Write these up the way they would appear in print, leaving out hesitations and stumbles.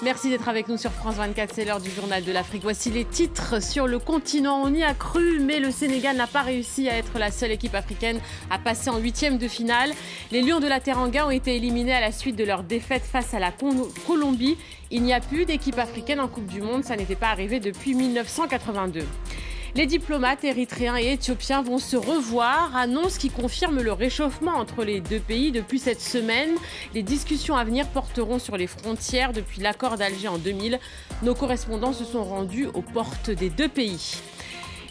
Merci d'être avec nous sur France 24, c'est l'heure du journal de l'Afrique. Voici les titres sur le continent. On y a cru, mais le Sénégal n'a pas réussi à être la seule équipe africaine à passer en huitième de finale. Les Lions de la Teranga ont été éliminés à la suite de leur défaite face à la Colombie. Il n'y a plus d'équipe africaine en Coupe du Monde, ça n'était pas arrivé depuis 1982. Les diplomates érythréens et éthiopiens vont se revoir, annonce qui confirme le réchauffement entre les deux pays depuis cette semaine. Les discussions à venir porteront sur les frontières depuis l'accord d'Alger en 2000. Nos correspondants se sont rendus aux portes des deux pays.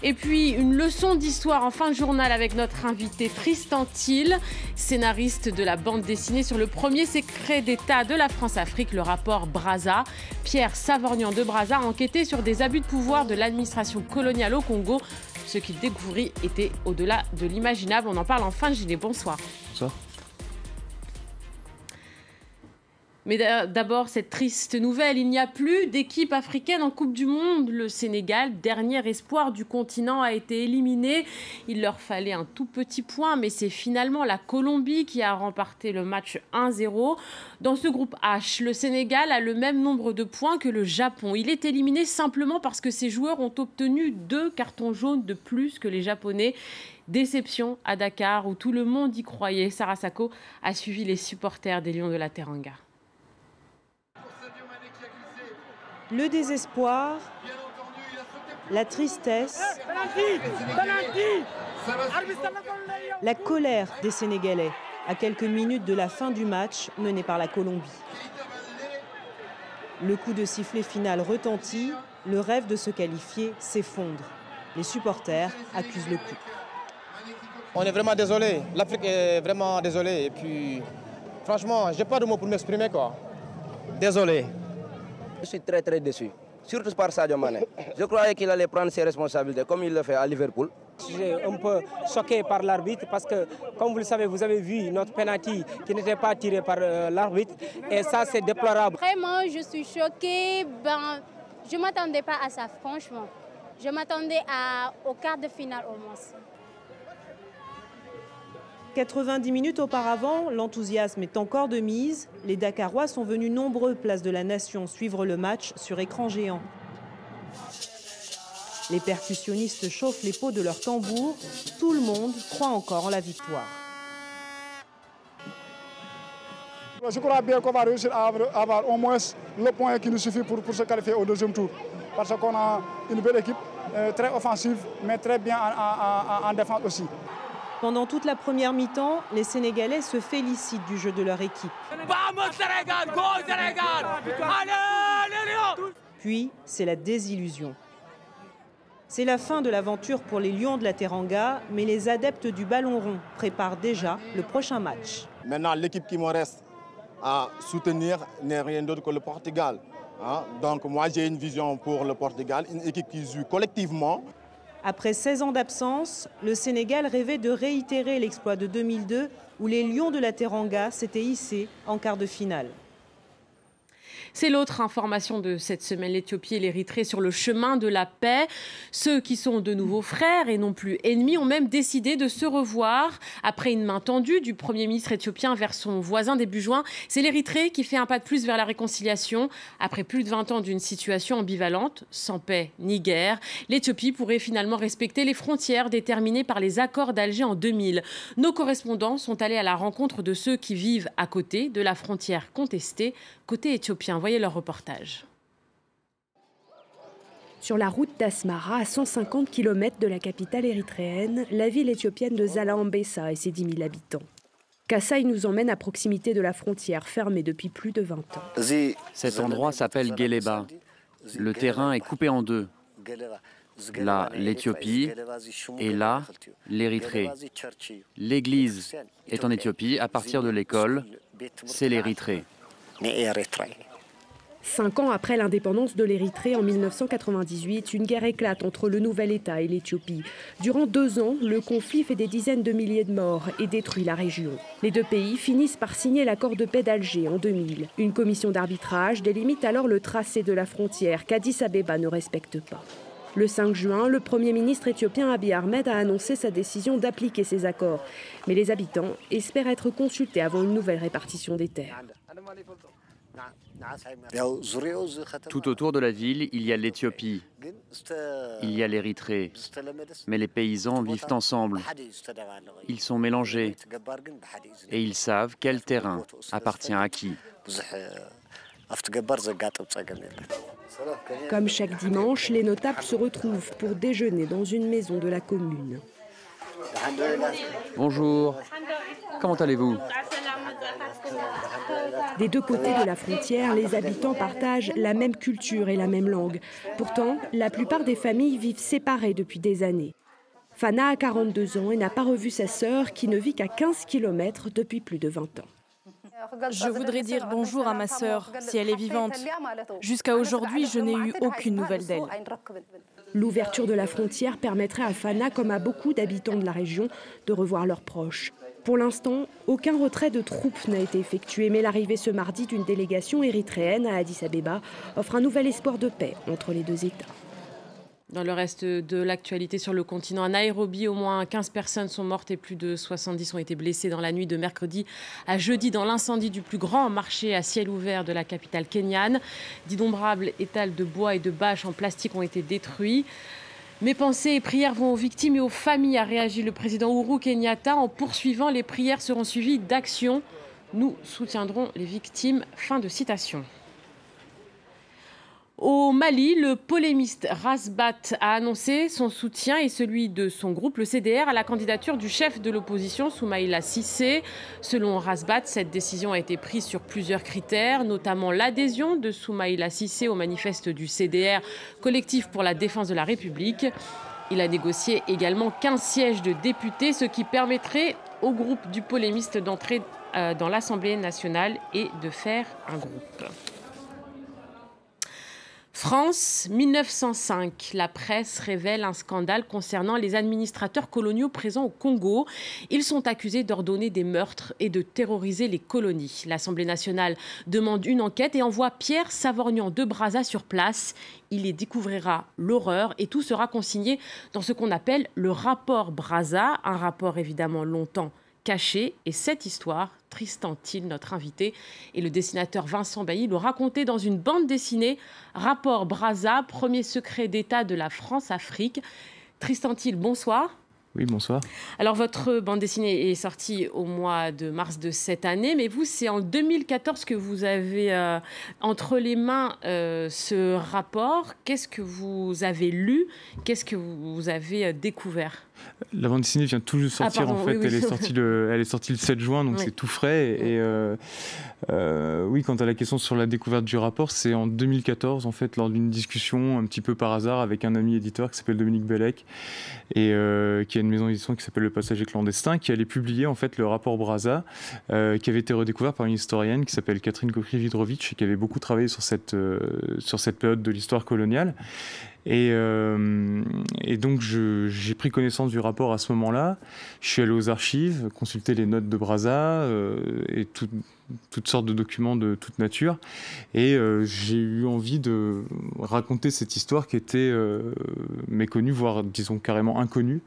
Et puis, une leçon d'histoire en fin de journal avec notre invité Tristan Thiel, scénariste de la bande dessinée sur le premier secret d'État de la France-Afrique, le rapport Brazza. Pierre Savorgnan de Brazza a enquêté sur des abus de pouvoir de l'administration coloniale au Congo. Ce qu'il découvrit était au-delà de l'imaginable. On en parle en fin de gilet. Bonsoir. Bonsoir. Mais d'abord, cette triste nouvelle, il n'y a plus d'équipe africaine en Coupe du Monde. Le Sénégal, dernier espoir du continent, a été éliminé. Il leur fallait un tout petit point, mais c'est finalement la Colombie qui a remporté le match 1-0. Dans ce groupe H, le Sénégal a le même nombre de points que le Japon. Il est éliminé simplement parce que ses joueurs ont obtenu 2 cartons jaunes de plus que les Japonais. Déception à Dakar, où tout le monde y croyait. Sarah Sako a suivi les supporters des Lions de la Teranga. Le désespoir, la tristesse, la colère des Sénégalais à quelques minutes de la fin du match mené par la Colombie. Le coup de sifflet final retentit, le rêve de se qualifier s'effondre. Les supporters accusent le coup. On est vraiment désolé, l'Afrique est vraiment désolée et puis franchement, j'ai pas de mots pour m'exprimer quoi. Désolé. Je suis très déçu, surtout par Sadio Mané. Je croyais qu'il allait prendre ses responsabilités comme il le fait à Liverpool. Je suis un peu choqué par l'arbitre parce que, comme vous le savez, vous avez vu notre penalty qui n'était pas tiré par l'arbitre et ça c'est déplorable. Vraiment, je suis choquée. Je ne m'attendais pas à ça, franchement. Je m'attendais au quart de finale au moins. 90 minutes auparavant, l'enthousiasme est encore de mise. Les Dakarois sont venus nombreux place de la Nation suivre le match sur écran géant. Les percussionnistes chauffent les peaux de leurs tambours. Tout le monde croit encore en la victoire. Je crois bien qu'on va réussir à avoir au moins le point qui nous suffit pour se qualifier au deuxième tour. Parce qu'on a une belle équipe, très offensive, mais très bien en défense aussi. Pendant toute la première mi-temps, les Sénégalais se félicitent du jeu de leur équipe. Puis, c'est la désillusion. C'est la fin de l'aventure pour les Lions de la Teranga, mais les adeptes du ballon rond préparent déjà le prochain match. Maintenant, l'équipe qui me reste à soutenir n'est rien d'autre que le Portugal. Donc moi, j'ai une vision pour le Portugal, une équipe qui joue collectivement. Après 16 ans d'absence, le Sénégal rêvait de réitérer l'exploit de 2002 où les Lions de la Teranga s'étaient hissés en quart de finale. C'est l'autre information de cette semaine, l'Éthiopie et l'Érythrée sur le chemin de la paix. Ceux qui sont de nouveaux frères et non plus ennemis ont même décidé de se revoir. Après une main tendue du Premier ministre éthiopien vers son voisin début juin, c'est l'Érythrée qui fait un pas de plus vers la réconciliation. Après plus de 20 ans d'une situation ambivalente, sans paix ni guerre, l'Éthiopie pourrait finalement respecter les frontières déterminées par les accords d'Alger en 2000. Nos correspondants sont allés à la rencontre de ceux qui vivent à côté de la frontière contestée, côté éthiopien. Voyez leur reportage. Sur la route d'Asmara, à 150 km de la capitale érythréenne, la ville éthiopienne de Zalaambessa et ses 10 000 habitants. Kassaï nous emmène à proximité de la frontière, fermée depuis plus de 20 ans. Cet endroit s'appelle Geleba. Le terrain est coupé en deux. Là, l'Éthiopie et là, l'Érythrée. L'église est en Éthiopie. À partir de l'école, c'est l'Érythrée. 5 ans après l'indépendance de l'Érythrée en 1998, une guerre éclate entre le nouvel État et l'Éthiopie. Durant 2 ans, le conflit fait des dizaines de milliers de morts et détruit la région. Les deux pays finissent par signer l'accord de paix d'Alger en 2000. Une commission d'arbitrage délimite alors le tracé de la frontière qu'Addis Abeba ne respecte pas. Le 5 juin, le Premier ministre éthiopien Abiy Ahmed a annoncé sa décision d'appliquer ces accords. Mais les habitants espèrent être consultés avant une nouvelle répartition des terres. Tout autour de la ville, il y a l'Éthiopie, il y a l'Érythrée, mais les paysans vivent ensemble. Ils sont mélangés et ils savent quel terrain appartient à qui. Comme chaque dimanche, les notables se retrouvent pour déjeuner dans une maison de la commune. Bonjour, comment allez-vous? Des deux côtés de la frontière, les habitants partagent la même culture et la même langue. Pourtant, la plupart des familles vivent séparées depuis des années. Fana a 42 ans et n'a pas revu sa sœur qui ne vit qu'à 15 km depuis plus de 20 ans. Je voudrais dire bonjour à ma sœur, si elle est vivante. Jusqu'à aujourd'hui, je n'ai eu aucune nouvelle d'elle. L'ouverture de la frontière permettrait à Fana, comme à beaucoup d'habitants de la région, de revoir leurs proches. Pour l'instant, aucun retrait de troupes n'a été effectué, mais l'arrivée ce mardi d'une délégation érythréenne à Addis Abeba offre un nouvel espoir de paix entre les deux États. Dans le reste de l'actualité sur le continent, à Nairobi, au moins 15 personnes sont mortes et plus de 70 ont été blessées dans la nuit de mercredi à jeudi dans l'incendie du plus grand marché à ciel ouvert de la capitale kenyane. D'innombrables étals de bois et de bâches en plastique ont été détruits. Mes pensées et prières vont aux victimes et aux familles, a réagi le président Uhuru Kenyatta. En poursuivant, les prières seront suivies d'actions. Nous soutiendrons les victimes. Fin de citation. Au Mali, le polémiste Razbat a annoncé son soutien et celui de son groupe, le CDR, à la candidature du chef de l'opposition, Soumaïla Cissé. Selon Razbat, cette décision a été prise sur plusieurs critères, notamment l'adhésion de Soumaïla Cissé au manifeste du CDR, collectif pour la défense de la République. Il a négocié également 15 sièges de députés, ce qui permettrait au groupe du polémiste d'entrer dans l'Assemblée nationale et de faire un groupe. France, 1905. La presse révèle un scandale concernant les administrateurs coloniaux présents au Congo. Ils sont accusés d'ordonner des meurtres et de terroriser les colonies. L'Assemblée nationale demande une enquête et envoie Pierre Savorgnan de Brazza sur place. Il y découvrira l'horreur et tout sera consigné dans ce qu'on appelle le rapport Brazza, un rapport évidemment longtemps caché. Et cette histoire, Tristan Thiel, notre invité, et le dessinateur Vincent Bailly le racontaient dans une bande dessinée, Rapport Brazza, premier secret d'État de la France-Afrique. Tristan Thiel, bonsoir. Oui, bonsoir. Alors, votre bande dessinée est sortie au mois de mars de cette année, mais vous, c'est en 2014 que vous avez entre les mains ce rapport. Qu'est-ce que vous avez lu? Qu'est-ce que vous avez découvert? La bande dessinée vient tout juste sortir, en fait. Oui, oui. Elle est sortie le 7 juin, donc oui. C'est tout frais. Et oui, quant à la question sur la découverte du rapport, c'est en 2014, en fait, lors d'une discussion un petit peu par hasard avec un ami éditeur qui s'appelle Dominique Bellec et qui a une maison d'édition qui s'appelle Le Passager clandestin, qui allait publier en fait le rapport Brazza, qui avait été redécouvert par une historienne qui s'appelle Catherine Kokri-Vidrovitch et qui avait beaucoup travaillé sur cette période de l'histoire coloniale. Et donc j'ai pris connaissance du rapport à ce moment-là. Je suis allé aux archives, consulter les notes de Brazza et toutes sortes de documents de toute nature. Et j'ai eu envie de raconter cette histoire qui était méconnue, voire disons carrément inconnue.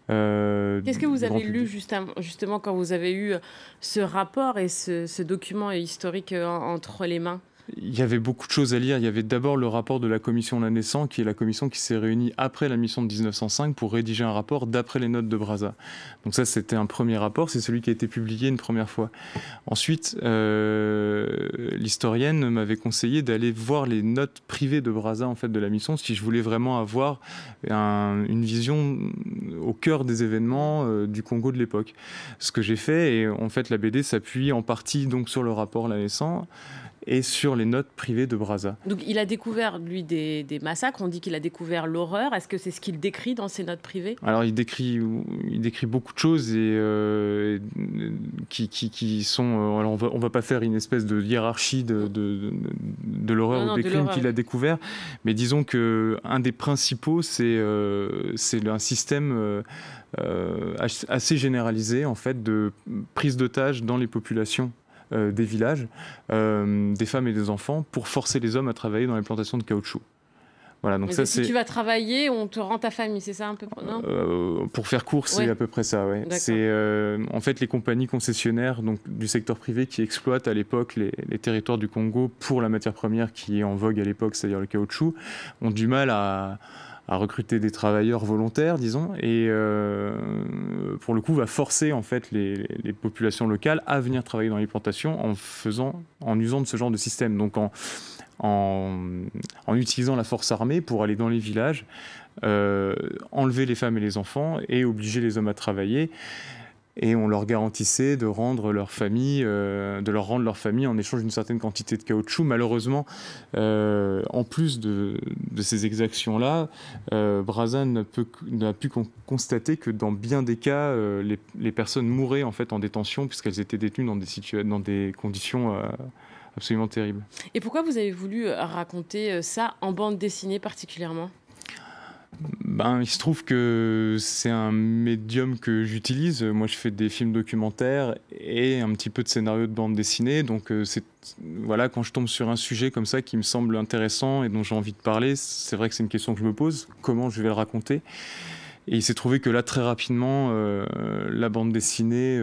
Qu'est-ce que vous avez lu justement quand vous avez eu ce rapport et ce document historique entre les mains ? Il y avait beaucoup de choses à lire. Il y avait d'abord le rapport de la commission Lannessan, qui est la commission qui s'est réunie après la mission de 1905 pour rédiger un rapport d'après les notes de Brazza. Donc ça, c'était un premier rapport. C'est celui qui a été publié une première fois. Ensuite, l'historienne m'avait conseillé d'aller voir les notes privées de Brazza, en fait, de la mission, si je voulais vraiment avoir une vision au cœur des événements du Congo de l'époque. Ce que j'ai fait, et en fait, la BD s'appuie en partie donc sur le rapport Lannessan et sur les notes privées de Brazza. Donc il a découvert, lui, des massacres. On dit qu'il a découvert l'horreur. Est-ce que c'est ce qu'il décrit dans ses notes privées ? Alors il décrit beaucoup de choses et qui sont... alors on va pas faire une espèce de hiérarchie de l'horreur ou des crimes qu'il a découvert, mais disons qu'un des principaux, c'est un système assez généralisé, en fait, de prise d'otages dans les populations des villages, des femmes et des enfants, pour forcer les hommes à travailler dans les plantations de caoutchouc. Voilà, donc ça, si tu vas travailler, on te rend ta famille, c'est ça un peu non pour faire court, c'est à peu près ça. Ouais. C'est en fait les compagnies concessionnaires donc, du secteur privé qui exploitent à l'époque les territoires du Congo pour la matière première qui est en vogue à l'époque, c'est-à-dire le caoutchouc, ont du mal à recruter des travailleurs volontaires, disons, et pour le coup va forcer en fait les populations locales à venir travailler dans les plantations en usant de ce genre de système. Donc en utilisant la force armée pour aller dans les villages, enlever les femmes et les enfants et obliger les hommes à travailler. Et on leur garantissait de leur rendre leur famille en échange d'une certaine quantité de caoutchouc. Malheureusement, en plus de ces exactions-là, Brazza n'a pu constater que dans bien des cas, les personnes mouraient en fait en détention puisqu'elles étaient détenues dans des conditions absolument terrible. Et pourquoi vous avez voulu raconter ça en bande dessinée particulièrement ? Il se trouve que c'est un médium que j'utilise. Moi, je fais des films documentaires et un petit peu de scénario de bande dessinée. Donc, quand je tombe sur un sujet comme ça qui me semble intéressant et dont j'ai envie de parler, c'est vrai que c'est une question que je me pose. Comment je vais le raconter ? Et il s'est trouvé que là, très rapidement, la bande dessinée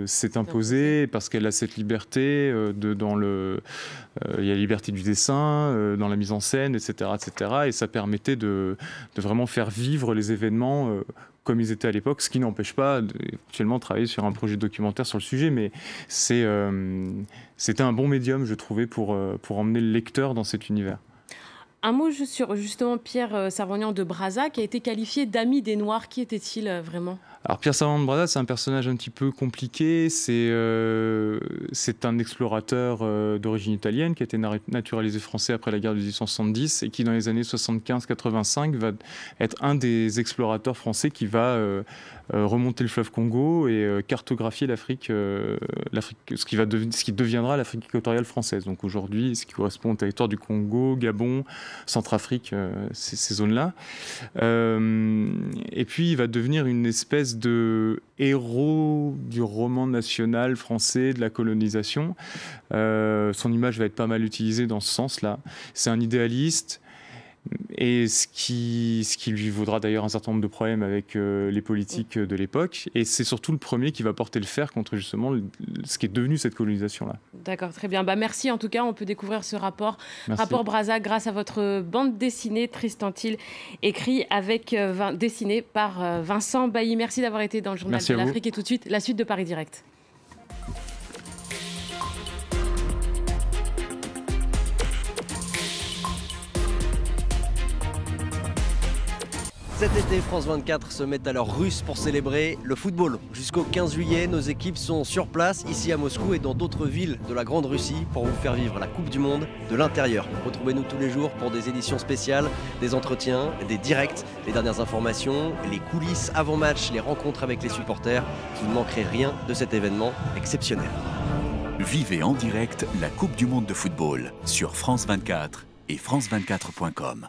s'est imposée parce qu'elle a cette liberté. Il y a la liberté du dessin, dans la mise en scène, etc. Et ça permettait de vraiment faire vivre les événements comme ils étaient à l'époque, ce qui n'empêche pas actuellement de travailler sur un projet documentaire sur le sujet. Mais c'était un bon médium, je trouvais, pour emmener le lecteur dans cet univers. Un mot sur justement Pierre Sarvagnan de Brazza qui a été qualifié d'ami des Noirs. Qui était-il vraiment ? Alors Pierre Sarvagnan de Brazza, c'est un personnage un petit peu compliqué. C'est un explorateur d'origine italienne qui a été naturalisé français après la guerre de 1870 et qui dans les années 75-85 va être un des explorateurs français qui va remonter le fleuve Congo et cartographier l'Afrique, ce qui deviendra l'Afrique équatoriale française. Donc aujourd'hui, ce qui correspond au territoire du Congo, Gabon, Centrafrique, ces zones-là. Et puis il va devenir une espèce de héros du roman national français de la colonisation. Son image va être pas mal utilisée dans ce sens-là. C'est un idéaliste. Et ce qui lui vaudra d'ailleurs un certain nombre de problèmes avec les politiques de l'époque. Et c'est surtout le premier qui va porter le fer contre justement ce qui est devenu cette colonisation-là. D'accord, très bien. Merci en tout cas, on peut découvrir ce rapport Brazza grâce à votre bande dessinée Tristan Till, dessinée par Vincent Bailly. Merci d'avoir été dans le Journal de l'Afrique. Et tout de suite, la suite de Paris Direct. Cet été, France 24 se met à l'heure russe pour célébrer le football. Jusqu'au 15 juillet, nos équipes sont sur place, ici à Moscou et dans d'autres villes de la Grande Russie, pour vous faire vivre la Coupe du Monde de l'intérieur. Retrouvez-nous tous les jours pour des éditions spéciales, des entretiens, des directs, les dernières informations, les coulisses avant-match, les rencontres avec les supporters. Vous ne manquerez rien de cet événement exceptionnel. Vivez en direct la Coupe du Monde de football sur France 24 et France24.com.